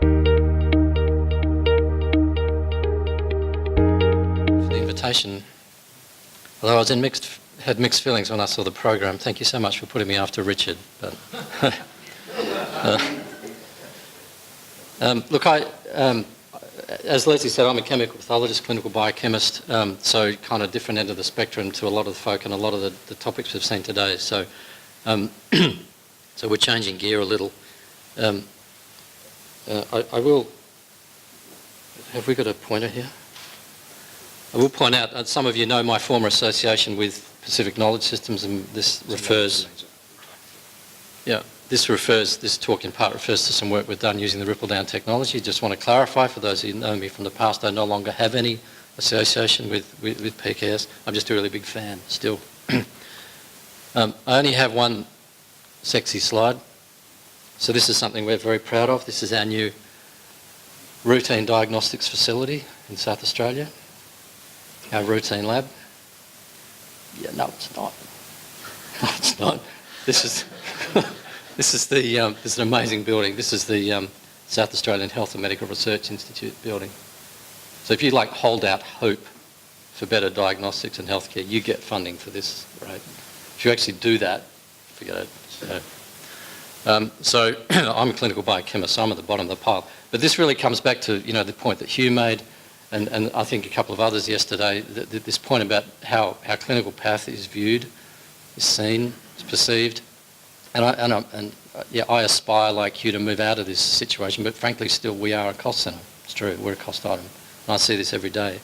For the invitation. Although I was had mixed feelings when I saw the program. Thank you so much for putting me after Richard. But look, as Leslie said, I'm a chemical pathologist, clinical biochemist, so kind of different end of the spectrum to a lot of the folk and a lot of the topics we've seen today. So, so we're changing gear a little. I will. Have we got a pointer here? I will point out, some of you know my former association with Pacific Knowledge Systems, and this refers. Yeah. This talk in part refers to some work we've done using the ripple-down technology. Just want to clarify for those who know me from the past, I no longer have any association with PKS. I'm just a really big fan still. I only have one sexy slide. So this is something we're very proud of. This is our new routine diagnostics facility in South Australia, our routine lab. Yeah, no, it's not. No, it's not. This is... This is an amazing building. This is the South Australian Health and Medical Research Institute building. So if you hold out hope for better diagnostics and healthcare, you get funding for this, right? If you actually do that, forget it. So I'm a clinical biochemist, so I'm at the bottom of the pile. But this really comes back to the point that Hugh made, and I think a couple of others yesterday. This point about how our clinical path is viewed, is seen, is perceived. And I aspire, like you, to move out of this situation, but frankly still we are a cost centre. It's true, we're a cost item. And I see this every day.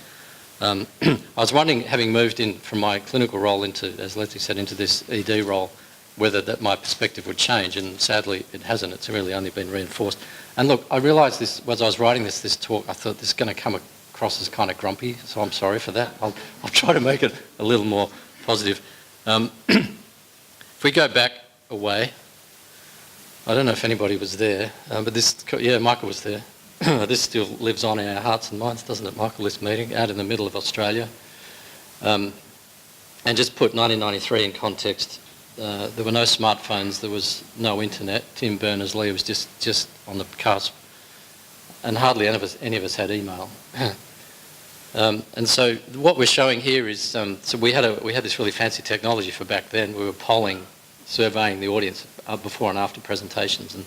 I was wondering, having moved in from my clinical role into, as Leslie said, into this ED role, whether that my perspective would change, and sadly it hasn't. It's really only been reinforced. And look, I realised this, as I was writing this talk, I thought this is going to come across as kind of grumpy, so I'm sorry for that. I'll try to make it a little more positive. If we go back away. I don't know if anybody was there, but Michael was there. This still lives on in our hearts and minds, doesn't it, Michael, this meeting, out in the middle of Australia. And just put 1993 in context, there were no smartphones, there was no internet. Tim Berners-Lee was just on the cusp, and hardly any of us had email. And so what we're showing here is, so we had this really fancy technology for back then. We were surveying the audience before and after presentations, and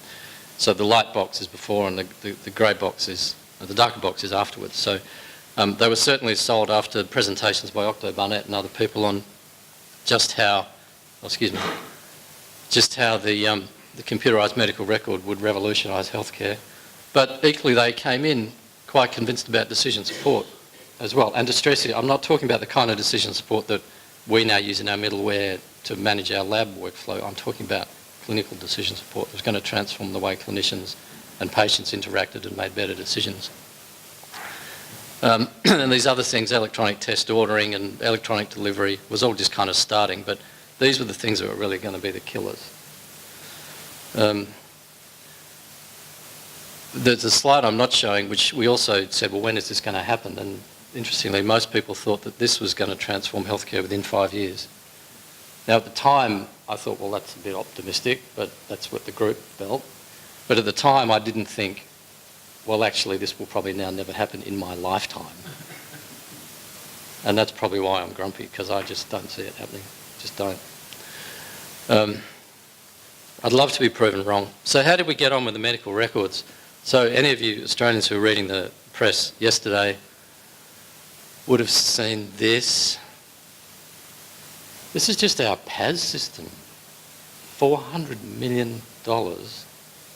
so the light box is before and the grey box is, the darker box is afterwards. So they were certainly sold after presentations by Octo Barnett and other people on just how the computerised medical record would revolutionise healthcare. But equally they came in quite convinced about decision support as well. And to stress here, I'm not talking about the kind of decision support that we now use in our middleware to manage our lab workflow. I'm talking about clinical decision support. It was going to transform the way clinicians and patients interacted and made better decisions. And these other things, electronic test ordering and electronic delivery, was all just kind of starting, but these were the things that were really going to be the killers. There's a slide I'm not showing, which we also said, well, when is this going to happen? And interestingly, most people thought that this was going to transform healthcare within 5 years. Now, at the time, I thought, well, that's a bit optimistic, but that's what the group felt. But at the time, I didn't think, well, actually, this will probably now never happen in my lifetime. And that's probably why I'm grumpy, because I just don't see it happening. Just don't. I'd love to be proven wrong. So how did we get on with the medical records? So any of you Australians who were reading the press yesterday would have seen this. This is just our PAS system, $400 million,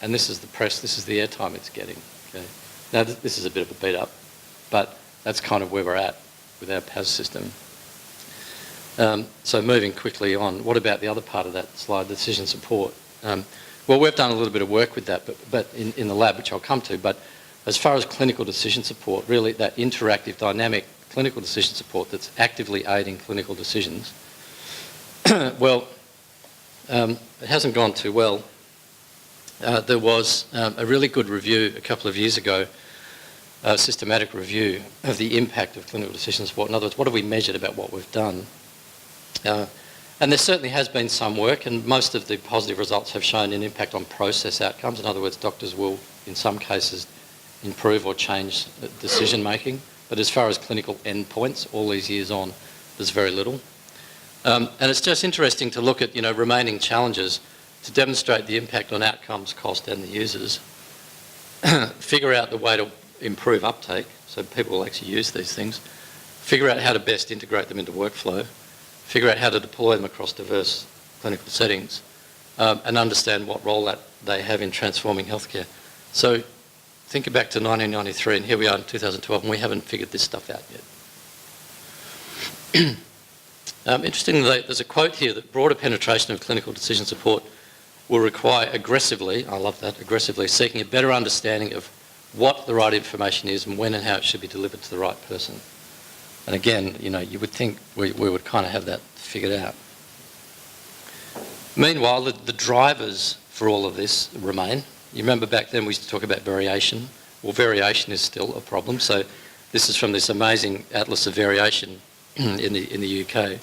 and this is the press, this is the airtime it's getting. Okay. Now this is a bit of a beat up, but that's kind of where we're at with our PAS system. So moving quickly on, what about the other part of that slide, decision support? Well, we've done a little bit of work with that, but in the lab, which I'll come to, but as far as clinical decision support, really that interactive, dynamic clinical decision support that's actively aiding clinical decisions, well, it hasn't gone too well. There was a really good review a couple of years ago, a systematic review of the impact of clinical decision support. In other words, what have we measured about what we've done? And there certainly has been some work, and most of the positive results have shown an impact on process outcomes. In other words, doctors will, in some cases, improve or change decision making. But as far as clinical endpoints, all these years on, there's very little. And it's just interesting to look at, remaining challenges to demonstrate the impact on outcomes, cost and the users. Figure out the way to improve uptake, so people will actually use these things. Figure out how to best integrate them into workflow. Figure out how to deploy them across diverse clinical settings. And understand what role that they have in transforming healthcare. So think back to 1993 and here we are in 2012 and we haven't figured this stuff out yet. Interestingly, there's a quote here that broader penetration of clinical decision support will require aggressively, I love that, aggressively seeking a better understanding of what the right information is and when and how it should be delivered to the right person. And again, you would think we would kind of have that figured out. Meanwhile, the drivers for all of this remain. You remember back then we used to talk about variation. Well, variation is still a problem. So this is from this amazing Atlas of Variation in the UK.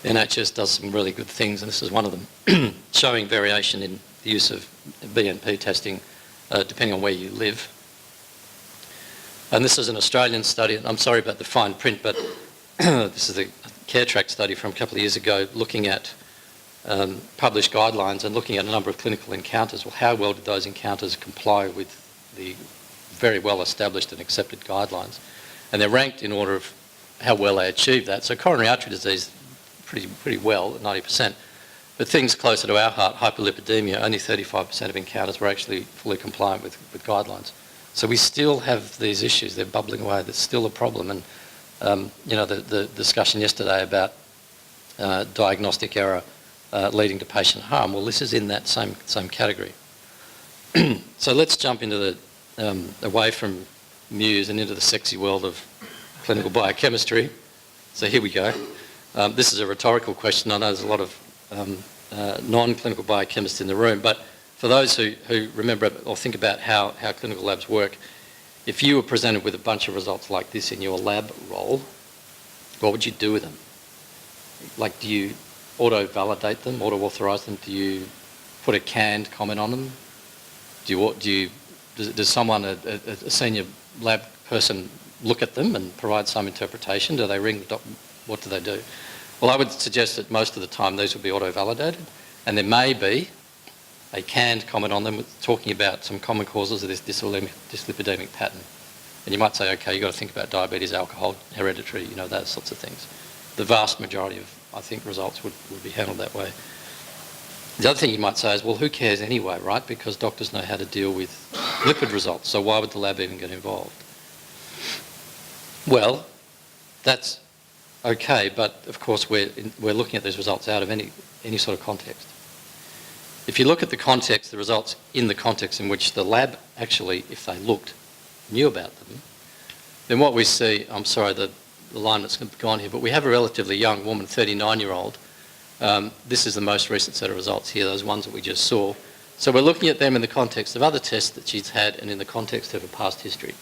NHS does some really good things, and this is one of them, showing variation in the use of BNP testing depending on where you live. And this is an Australian study, and I'm sorry about the fine print, but this is a CareTrack study from a couple of years ago looking at published guidelines and looking at a number of clinical encounters. Well, how well did those encounters comply with the very well established and accepted guidelines? And they're ranked in order of how well they achieved that. So coronary artery disease, pretty well, at 90%. But things closer to our heart, hyperlipidemia, only 35% of encounters were actually fully compliant with guidelines. So we still have these issues. They're bubbling away. There's still a problem. And, the discussion yesterday about diagnostic error leading to patient harm, well, this is in that same category. So let's jump into away from Muse and into the sexy world of clinical biochemistry. So here we go. This is a rhetorical question. I know there's a lot of non-clinical biochemists in the room, but for those who remember or think about how clinical labs work, if you were presented with a bunch of results like this in your lab role, what would you do with them? Like, do you auto-validate them, auto-authorise them? Do you put a canned comment on them? Does someone, a senior lab person, look at them and provide some interpretation? Do they ring the doc? What do they do? Well, I would suggest that most of the time these will be auto-validated, and there may be a canned comment on them talking about some common causes of this dyslipidemic pattern. And you might say, okay, you've got to think about diabetes, alcohol, hereditary, those sorts of things. The vast majority of, I think, results would be handled that way. The other thing you might say is, well, who cares anyway, right? Because doctors know how to deal with lipid results, so why would the lab even get involved? Well, that's okay, but of course we're looking at these results out of any sort of context. If you look at the context, the results in the context in which the lab actually, if they looked, knew about them, then what we see, I'm sorry, the line that's gone here, but we have a relatively young woman, 39-year-old. This is the most recent set of results here, those ones that we just saw. So we're looking at them in the context of other tests that she's had and in the context of her past history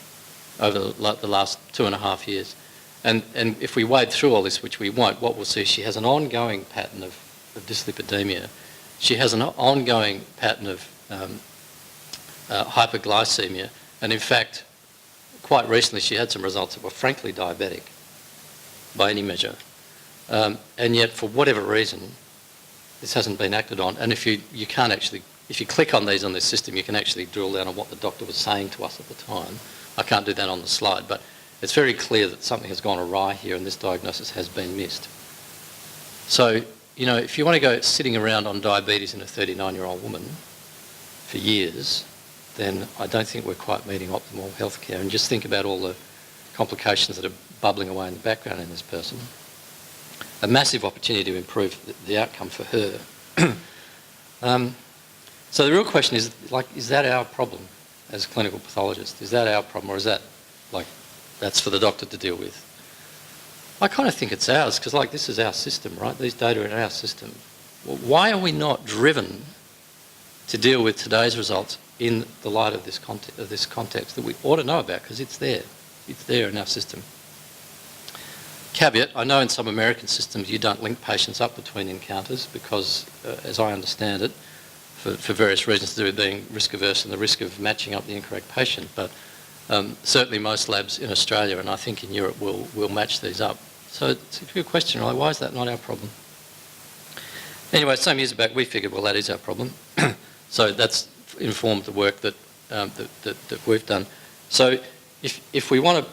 over the last 2.5 years. And if we wade through all this, which we won't, what we'll see is she has an ongoing pattern of dyslipidemia. She has an ongoing pattern of hyperglycemia. And in fact, quite recently she had some results that were frankly diabetic by any measure. And yet, for whatever reason, this hasn't been acted on. And if you click on these on this system, you can actually drill down on what the doctor was saying to us at the time. I can't do that on the slide, but it's very clear that something has gone awry here and this diagnosis has been missed. So, if you want to go sitting around on diabetes in a 39-year-old woman for years, then I don't think we're quite meeting optimal healthcare. And just think about all the complications that are bubbling away in the background in this person. A massive opportunity to improve the outcome for her. So the real question is that our problem as clinical pathologists? Is that our problem, or is that that's for the doctor to deal with? I kind of think it's ours, because this is our system, right? These data are in our system. Well, why are we not driven to deal with today's results in the light of this context that we ought to know about, because it's there. It's there in our system. Caveat, I know in some American systems you don't link patients up between encounters because, as I understand it, for various reasons to do with being risk averse and the risk of matching up the incorrect patient. But Certainly most labs in Australia, and I think in Europe, will match these up. So it's a good question, right? Why is that not our problem? Anyway, some years back we figured, well, that is our problem. So that's informed the work that we've done. So if we want to,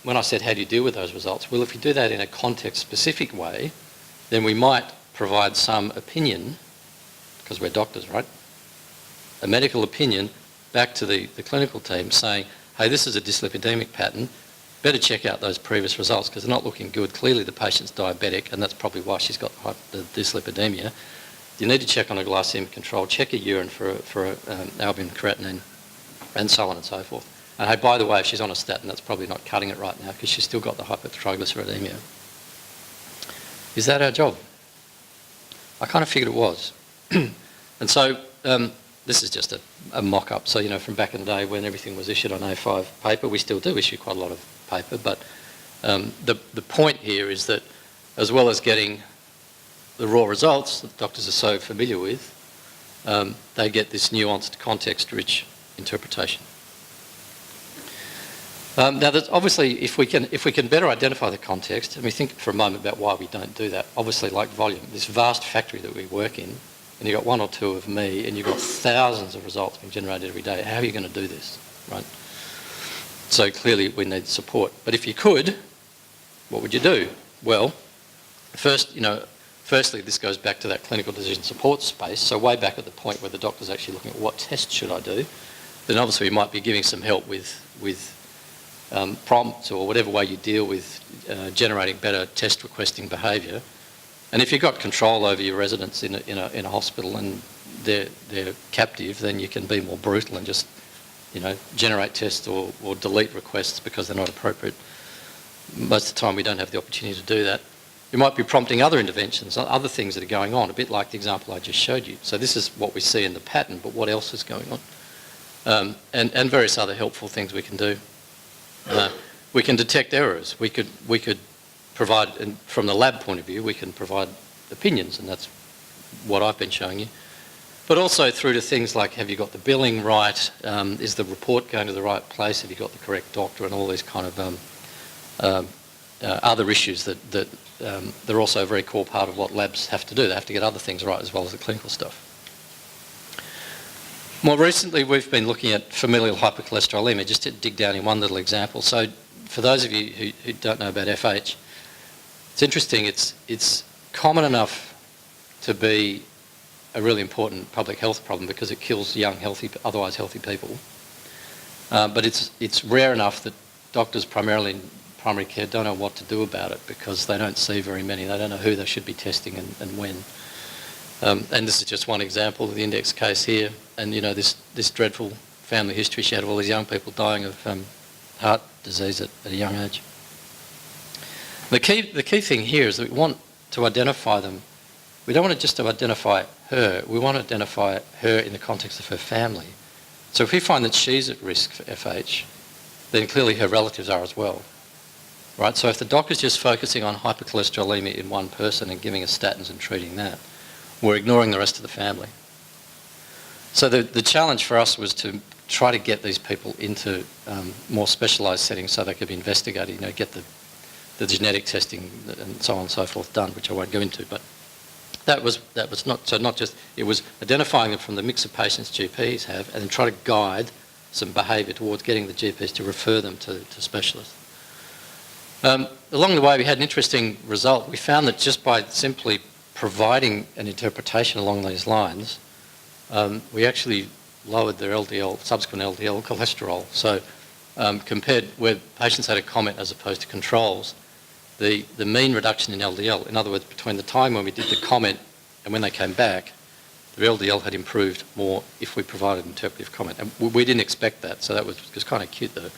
when I said how do you deal with those results, well, if you do that in a context-specific way, then we might provide some opinion, because we're doctors, right? A medical opinion back to the clinical team saying, hey, this is a dyslipidemic pattern, better check out those previous results because they're not looking good. Clearly the patient's diabetic and that's probably why she's got the dyslipidemia. You need to check on a glycemic control, check a urine for albumin, creatinine, and so on and so forth. And hey, by the way, if she's on a statin, that's probably not cutting it right now because she's still got the hypertriglyceridemia. Is that our job? I kind of figured it was. And so this is just a mock-up. So, you know, from back in the day when everything was issued on A5 paper, we still do issue quite a lot of paper, but the point here is that as well as getting the raw results that doctors are so familiar with, they get this nuanced, context-rich interpretation. Now, that's obviously, if we can better identify the context, and we think for a moment about why we don't do that, obviously like volume, this vast factory that we work in, and you've got one or two of me, and you've got thousands of results being generated every day, how are you going to do this, right? So clearly we need support. But if you could, what would you do? Well, firstly, this goes back to that clinical decision support space, so way back at the point where the doctor's actually looking at what test should I do, then obviously we might be giving some help with prompts or whatever way you deal with generating better test requesting behaviour. And if you've got control over your residents in a hospital and they're captive, then you can be more brutal and just, you know, generate tests or delete requests because they're not appropriate. Most of the time we don't have the opportunity to do that. You might be prompting other interventions, other things that are going on, a bit like the example I just showed you. So this is what we see in the pattern, but what else is going on? And various other helpful things we can do. We can detect errors. We could provide, and from the lab point of view, we can provide opinions, and that's what I've been showing you. But also through to things like, have you got the billing right? Is the report going to the right place? Have you got the correct doctor? And all these kind of other issues that they're also a very core part of what labs have to do. They have to get other things right as well as the clinical stuff. More recently, we've been looking at familial hypercholesterolemia, just to dig down in one little example. So for those of you who don't know about FH, it's interesting, it's common enough to be a really important public health problem because it kills young, healthy, otherwise healthy people. But it's rare enough that doctors primarily in primary care don't know what to do about it because they don't see very many. They don't know who they should be testing and when. And this is just one example of the index case here. And you know, this dreadful family history, she had all these young people dying of heart disease at a young age. The key thing here is that we want to identify them. We don't want just to identify her, we want to identify her in the context of her family. So if we find that she's at risk for FH, then clearly her relatives are as well. Right? So if the doctor's just focusing on hypercholesterolemia in one person and giving us statins and treating that, we're ignoring the rest of the family. So the challenge for us was to try to get these people into more specialised settings so they could be investigated, you know, get the genetic testing and so on and so forth done, which I won't go into. But that was not just, it was identifying them from the mix of patients GPs have and then try to guide some behaviour towards getting the GPs to refer them to specialists. Along the way we had an interesting result. We found that just by simply providing an interpretation along these lines, we actually lowered their LDL, subsequent LDL cholesterol. So compared where patients had a comment as opposed to controls, the mean reduction in LDL, in other words, between the time when we did the comment and when they came back, the LDL had improved more if we provided an interpretive comment. And we didn't expect that, so that was kind of cute though.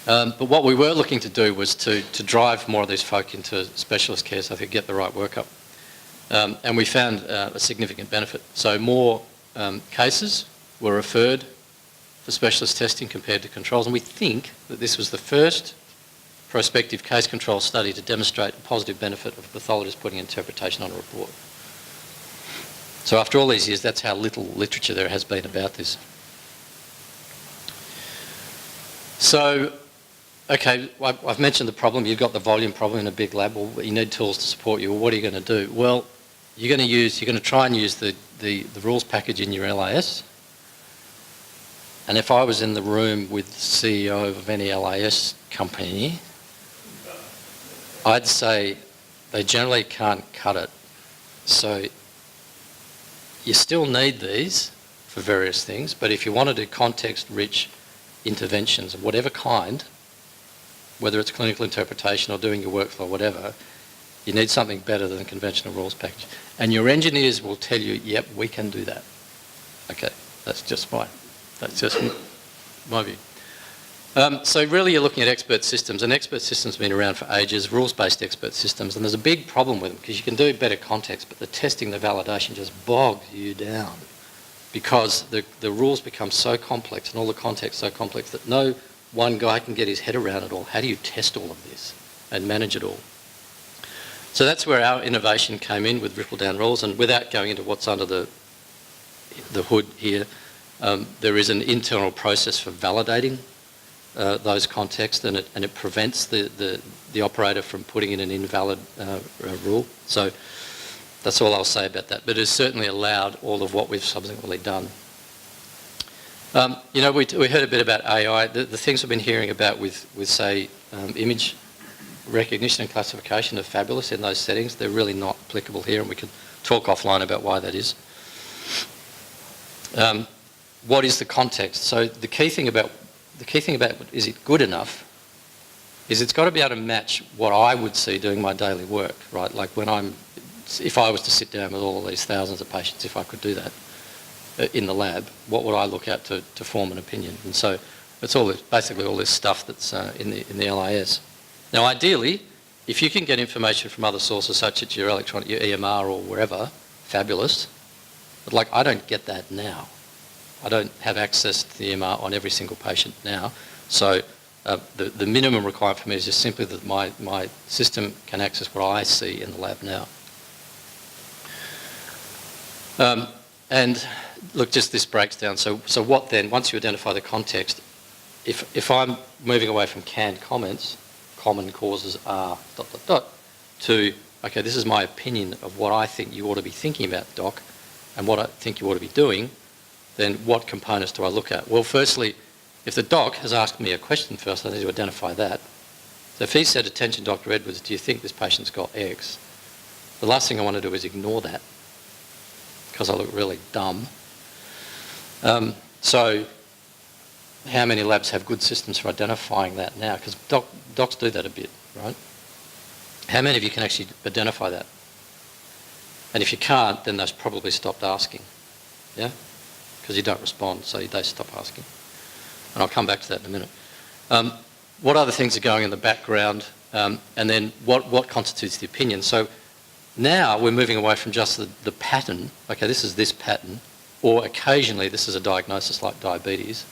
But what we were looking to do was to drive more of these folk into specialist care so they could get the right workup. And we found a significant benefit. So more cases were referred for specialist testing compared to controls, and we think that this was the first prospective case control study to demonstrate a positive benefit of a pathologist putting interpretation on a report. So after all these years, that's how little literature there has been about this. So, okay, I've mentioned the problem. You've got the volume problem in a big lab. Well, you need tools to support you. Well, what are you going to do? Well, you're going to try and use the rules package in your LAS. And if I was in the room with the CEO of any LAS company, I'd say they generally can't cut it. So you still need these for various things, but if you want to do context-rich interventions of whatever kind, whether it's clinical interpretation or doing your workflow or whatever, you need something better than a conventional rules package. And your engineers will tell you, yep, we can do that. Okay, that's just fine. That's just my view. So really you're looking at expert systems, and expert systems have been around for ages, rules-based expert systems, and there's a big problem with them because you can do better context, but the testing, the validation just bogs you down because the rules become so complex and all the context so complex that no one guy can get his head around it all. How do you test all of this and manage it all? So that's where our innovation came in with ripple-down rules, and without going into what's under the hood here, there is an internal process for validating those contexts, and it prevents the operator from putting in an invalid rule. So that's all I'll say about that. But it's certainly allowed all of what we've subsequently done. You know, we heard a bit about AI. The things we've been hearing about with say, image recognition and classification are fabulous in those settings. They're really not applicable here, and we can talk offline about why that is. What is the context? So the key thing about is it good enough is it's got to be able to match what I would see doing my daily work, right? Like if I was to sit down with all of these thousands of patients, if I could do that in the lab, what would I look at to form an opinion? And so it's basically all this stuff that's in the LIS. Now ideally, if you can get information from other sources such as your EMR or wherever, fabulous. But like I don't get that now. I don't have access to the EMR on every single patient now. So the minimum requirement for me is just simply that my system can access what I see in the lab now. And look, just this breaks down. So what then, once you identify the context, if I'm moving away from canned comments, common causes are ... to, okay, this is my opinion of what I think you ought to be thinking about, doc, and what I think you ought to be doing, then what components do I look at? Well, firstly, if the doc has asked me a question first, I need to identify that. So if he said, attention, Dr. Edwards, do you think this patient's got X? The last thing I want to do is ignore that because I look really dumb. So how many labs have good systems for identifying that now? Because docs do that a bit, right? How many of you can actually identify that? And if you can't, then they've probably stopped asking, yeah? Because you don't respond, so they stop asking. And I'll come back to that in a minute. What other things are going in the background? And then what constitutes the opinion? So now we're moving away from just the pattern. Okay, this is this pattern, or occasionally this is a diagnosis like diabetes.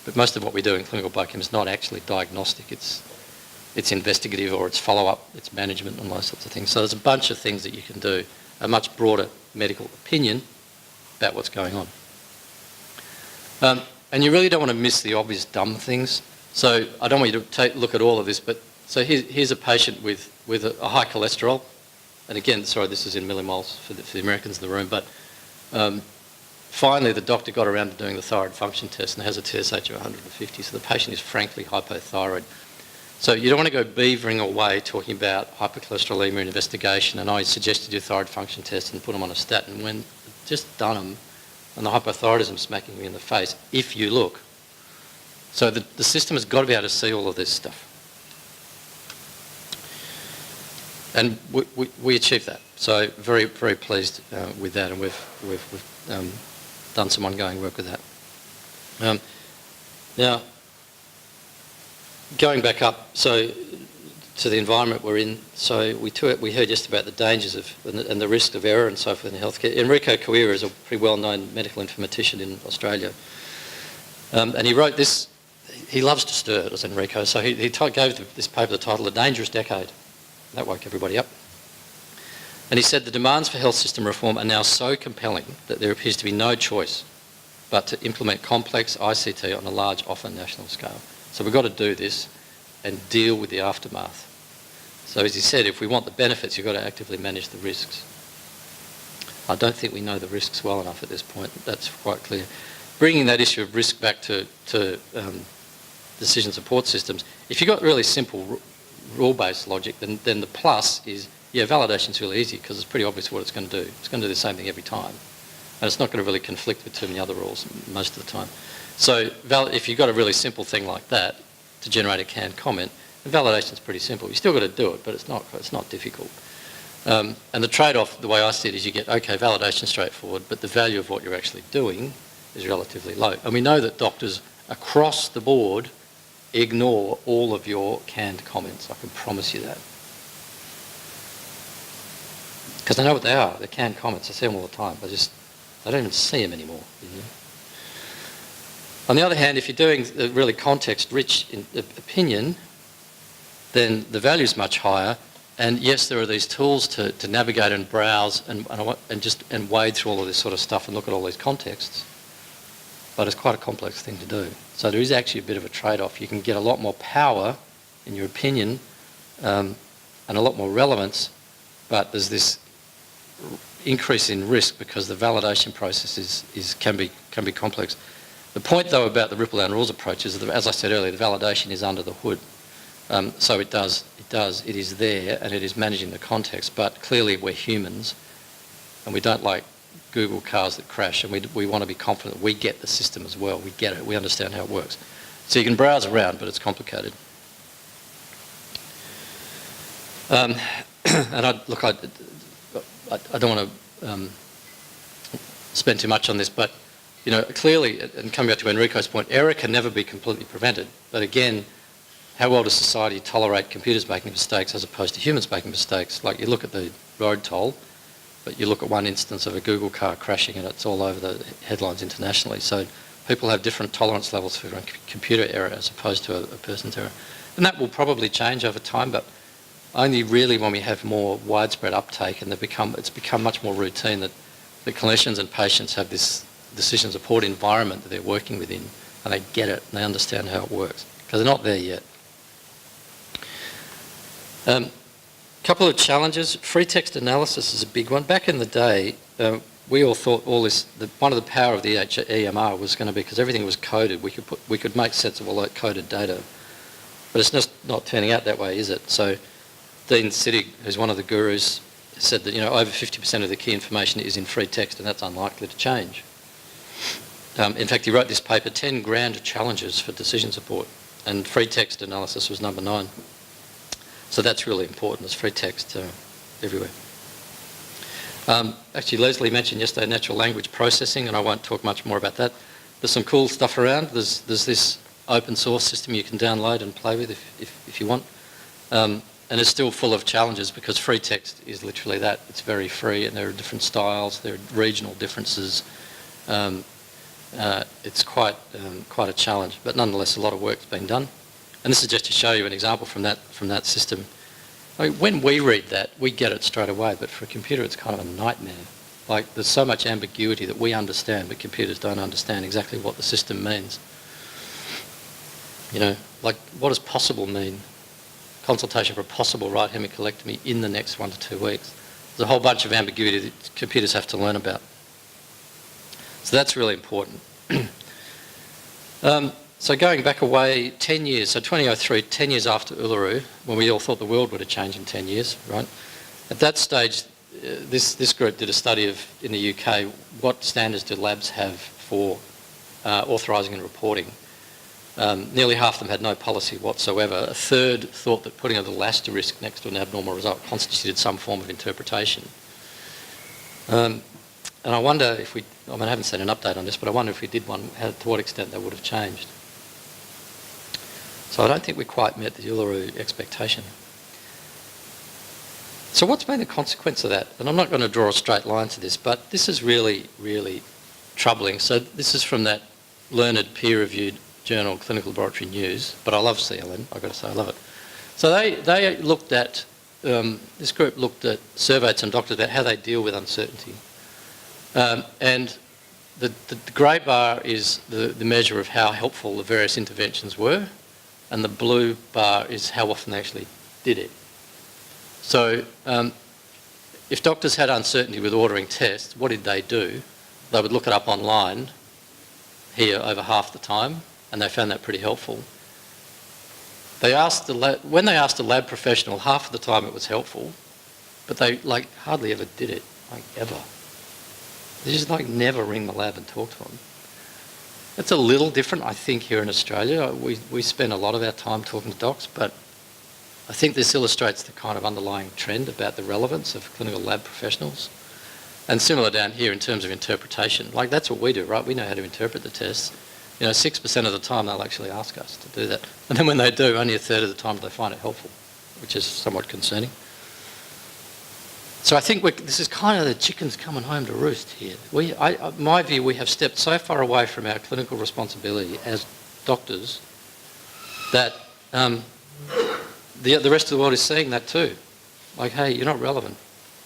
But most of what we do in clinical biochem is not actually diagnostic. It's investigative, or it's follow-up, it's management, and those sorts of things. So there's a bunch of things that you can do, a much broader medical opinion about what's going on. And you really don't want to miss the obvious dumb things. So I don't want you to look at all of this, but so here's a patient with a high cholesterol. And again, sorry, this is in millimoles for the Americans in the room, but finally the doctor got around to doing the thyroid function test and has a TSH of 150, so the patient is frankly hypothyroid. So you don't want to go beavering away talking about hypercholesterolemia investigation, and I suggested your thyroid function test and put them on a statin when I've just done them and the hypothyroidism smacking me in the face, if you look. So the system has got to be able to see all of this stuff. And we achieved that. So very, very pleased with that, and we've done some ongoing work with that. Now, going back up, so to the environment we're in, so we heard just about the dangers of and the risk of error and so forth in healthcare. Enrico Coira is a pretty well-known medical informatician in Australia, and he wrote this. He loves to stir, does Enrico, so he gave this paper the title, "The Dangerous Decade." That woke everybody up. And he said the demands for health system reform are now so compelling that there appears to be no choice but to implement complex ICT on a large, often national scale. So we've got to do this and deal with the aftermath. So as he said, if we want the benefits, you've got to actively manage the risks. I don't think we know the risks well enough at this point. That's quite clear. Bringing that issue of risk back to decision support systems, if you've got really simple rule-based logic, then the plus is, yeah, validation's really easy because it's pretty obvious what it's going to do. It's going to do the same thing every time. And it's not going to really conflict with too many other rules most of the time. So if you've got a really simple thing like that to generate a canned comment, the validation's pretty simple. You still got to do it, but it's not difficult. And the trade-off, the way I see it, is you get, okay, validation straightforward, but the value of what you're actually doing is relatively low. And we know that doctors across the board ignore all of your canned comments. I can promise you that. Because I know what they are. They're canned comments. I see them all the time. I don't even see them anymore. You know? On the other hand, if you're doing a really context-rich opinion, then the value is much higher. And yes, there are these tools to navigate and browse and wade through all of this sort of stuff and look at all these contexts. But it's quite a complex thing to do. So there is actually a bit of a trade-off. You can get a lot more power in your opinion and a lot more relevance, but there's this increase in risk because the validation process can be complex. The point, though, about the ripple-down rules approach is that, as I said earlier, the validation is under the hood. So it is there, and it is managing the context. But clearly, we're humans, and we don't like Google cars that crash, and we want to be confident that we get the system as well. We get it. We understand how it works. So you can browse around, but it's complicated. And I don't want to spend too much on this, but you know, clearly, and coming back to Enrico's point, error can never be completely prevented. But again, how well does society tolerate computers making mistakes as opposed to humans making mistakes? Like you look at the road toll, but you look at one instance of a Google car crashing and it's all over the headlines internationally. So people have different tolerance levels for computer error as opposed to a person's error. And that will probably change over time, but only really when we have more widespread uptake and it's become much more routine that the clinicians and patients have this decision support environment that they're working within, and they get it and they understand how it works, because they're not there yet. Couple of challenges. Free text analysis is a big one. Back in the day, we all thought one of the power of the EMR was going to be, because everything was coded, we could make sense of all that coded data. But it's just not turning out that way, is it? So Dean Sittig, who's one of the gurus, said that over 50% of the key information is in free text, and that's unlikely to change. In fact, he wrote this paper, 10 grand challenges for decision support, and free text analysis was number 9. So that's really important. There's free text everywhere. Actually, Leslie mentioned yesterday natural language processing, and I won't talk much more about that. There's some cool stuff around. There's this open source system you can download and play with if you want. And it's still full of challenges because free text is literally that. It's very free, and there are different styles, there are regional differences. It's quite a challenge, but nonetheless, a lot of work's been done. And this is just to show you an example from that system. I mean, when we read that, we get it straight away, but for a computer, it's kind of a nightmare. Like, there's so much ambiguity that we understand, but computers don't understand exactly what the system means. Like, what does possible mean? Consultation for a possible right hemicolectomy in the next 1 to 2 weeks. There's a whole bunch of ambiguity that computers have to learn about. So that's really important. So going back away 10 years, so 2003, 10 years after Uluru, when we all thought the world would have changed in 10 years, right? At that stage, this group did a study in the UK, what standards do labs have for authorising and reporting. Nearly half of them had no policy whatsoever. A third thought that putting a little asterisk next to an abnormal result constituted some form of interpretation. And I wonder if I haven't seen an update on this, but I wonder if we did one, to what extent that would have changed. So I don't think we quite met the Uluru expectation. So what's been the consequence of that? And I'm not going to draw a straight line to this, but this is really, really troubling. So this is from that learned peer-reviewed journal, Clinical Laboratory News, but I love CLN, I've got to say, I love it. So they looked at, this group surveyed some doctors about how they deal with uncertainty. And the grey bar is the measure of how helpful the various interventions were, and the blue bar is how often they actually did it. So if doctors had uncertainty with ordering tests, what did they do? They would look it up online here over half the time, and they found that pretty helpful. When they asked a lab professional, half of the time it was helpful, but they hardly ever did it, ever. They just never ring the lab and talk to them. It's a little different, I think, here in Australia. We spend a lot of our time talking to docs, but I think this illustrates the kind of underlying trend about the relevance of clinical lab professionals. And similar down here in terms of interpretation. That's what we do, right? We know how to interpret the tests. 6% of the time they'll actually ask us to do that. And then when they do, only a third of the time they find it helpful, which is somewhat concerning. So I think this is kind of the chickens coming home to roost here. My view, we have stepped so far away from our clinical responsibility as doctors that the rest of the world is seeing that too. Hey, you're not relevant,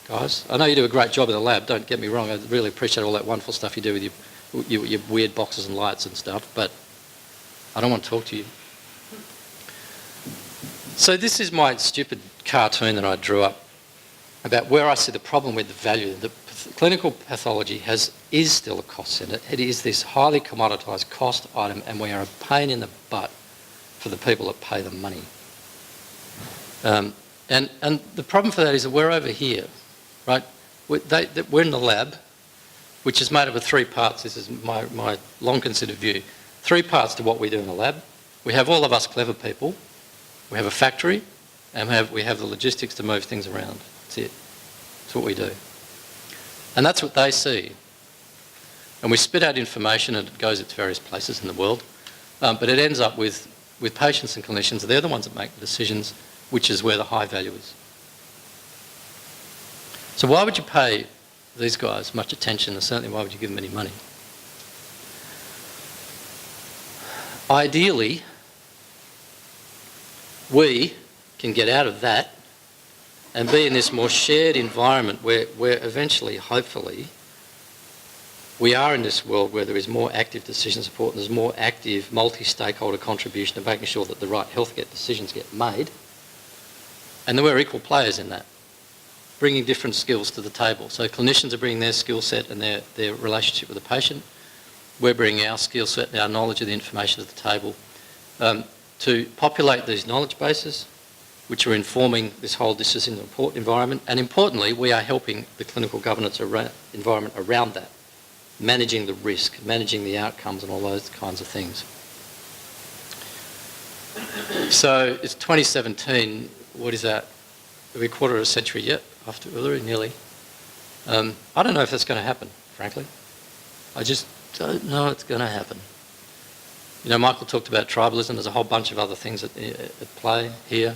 guys. I know you do a great job in the lab, don't get me wrong. I really appreciate all that wonderful stuff you do with your weird boxes and lights and stuff, but I don't want to talk to you. So this is my stupid cartoon that I drew up about where I see the problem with the value. The clinical pathology is still a cost centre. It is this highly commoditised cost item, and we are a pain in the butt for the people that pay the money. And the problem for that is that we're over here, right? We're in the lab, which is made up of 3 parts. This is my long considered view. 3 parts to what we do in the lab. We have all of us clever people. We have a factory, and we have the logistics to move things around. That's it. That's what we do. And that's what they see. And we spit out information and it goes to various places in the world. But it ends up with patients and clinicians. They're the ones that make the decisions, which is where the high value is. So why would you pay these guys much attention, and certainly why would you give them any money? Ideally, we can get out of that and be in this more shared environment where eventually, hopefully, we are in this world where there is more active decision support and there's more active multi-stakeholder contribution to making sure that the right healthcare decisions get made, and that we're equal players in that, bringing different skills to the table. So clinicians are bringing their skill set and their relationship with the patient. We're bringing our skill set and our knowledge of the information to the table to populate these knowledge bases, which are informing this whole decision support environment. And importantly, we are helping the clinical governance environment around that, managing the risk, managing the outcomes and all those kinds of things. So it's 2017, what is that? Are we a quarter of a century yet? After Uluru, nearly. I don't know if that's going to happen, frankly. I just don't know it's going to happen. Michael talked about tribalism. There's a whole bunch of other things at play here.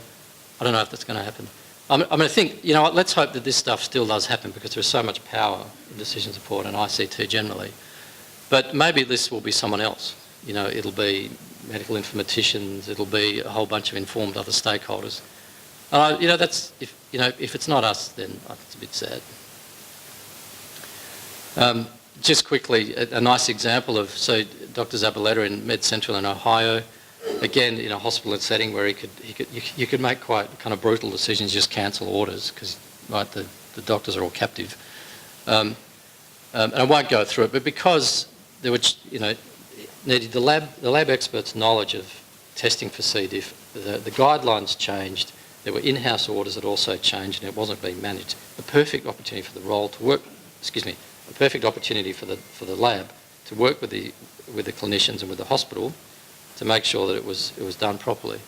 I don't know if that's going to happen. I think, let's hope that this stuff still does happen because there's so much power in decision support and ICT generally. But maybe this will be someone else. It'll be medical informaticians. It'll be a whole bunch of informed other stakeholders. That's if it's not us, then it's a bit sad. Just quickly, a nice example of Dr. Zabaleta in Med Central in Ohio, again in a hospital setting where you could make quite kind of brutal decisions, just cancel orders because the doctors are all captive. And I won't go through it, but because there were needed the lab experts' knowledge of testing for C. diff, the guidelines changed. There were in-house orders that also changed and it wasn't being managed. A perfect opportunity for the role to work, a perfect opportunity for the lab to work with the clinicians and with the hospital to make sure that it was done properly.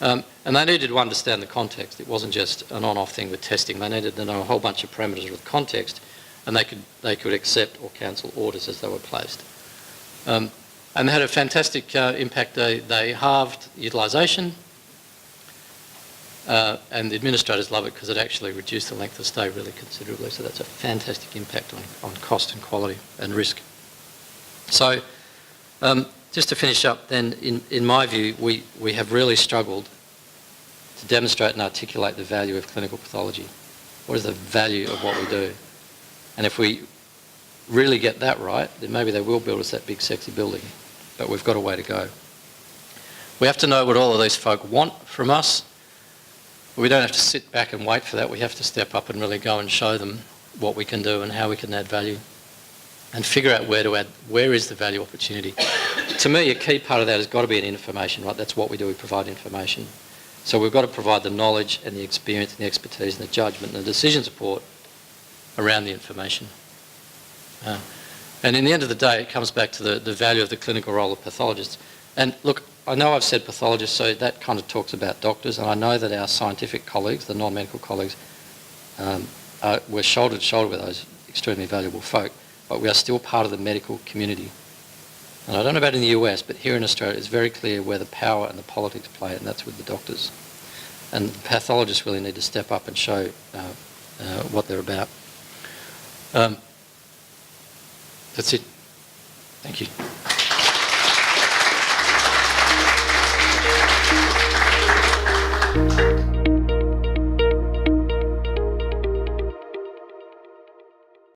And they needed to understand the context. It wasn't just an on-off thing with testing. They needed to know a whole bunch of parameters with context, and they could accept or cancel orders as they were placed. And they had a fantastic impact. They halved utilisation. And the administrators love it because it actually reduced the length of stay really considerably. So that's a fantastic impact on cost and quality and risk. So just to finish up then, in my view, we have really struggled to demonstrate and articulate the value of clinical pathology. What is the value of what we do? And if we really get that right, then maybe they will build us that big sexy building. But we've got a way to go. We have to know what all of these folk want from us. We don't have to sit back and wait for that. We have to step up and really go and show them what we can do and how we can add value and figure out where is the value opportunity. To me, a key part of that has got to be in information, right? That's what we do, we provide information. So we've got to provide the knowledge and the experience and the expertise and the judgment and the decision support around the information. And in the end of the day, it comes back to the value of the clinical role of pathologists. And look, I know I've said pathologists, so that kind of talks about doctors, and I know that our scientific colleagues, the non-medical colleagues, we're shoulder to shoulder with those extremely valuable folk, but we are still part of the medical community. And I don't know about in the US, but here in Australia it's very clear where the power and the politics play, and that's with the doctors. And the pathologists really need to step up and show what they're about. That's it. Thank you.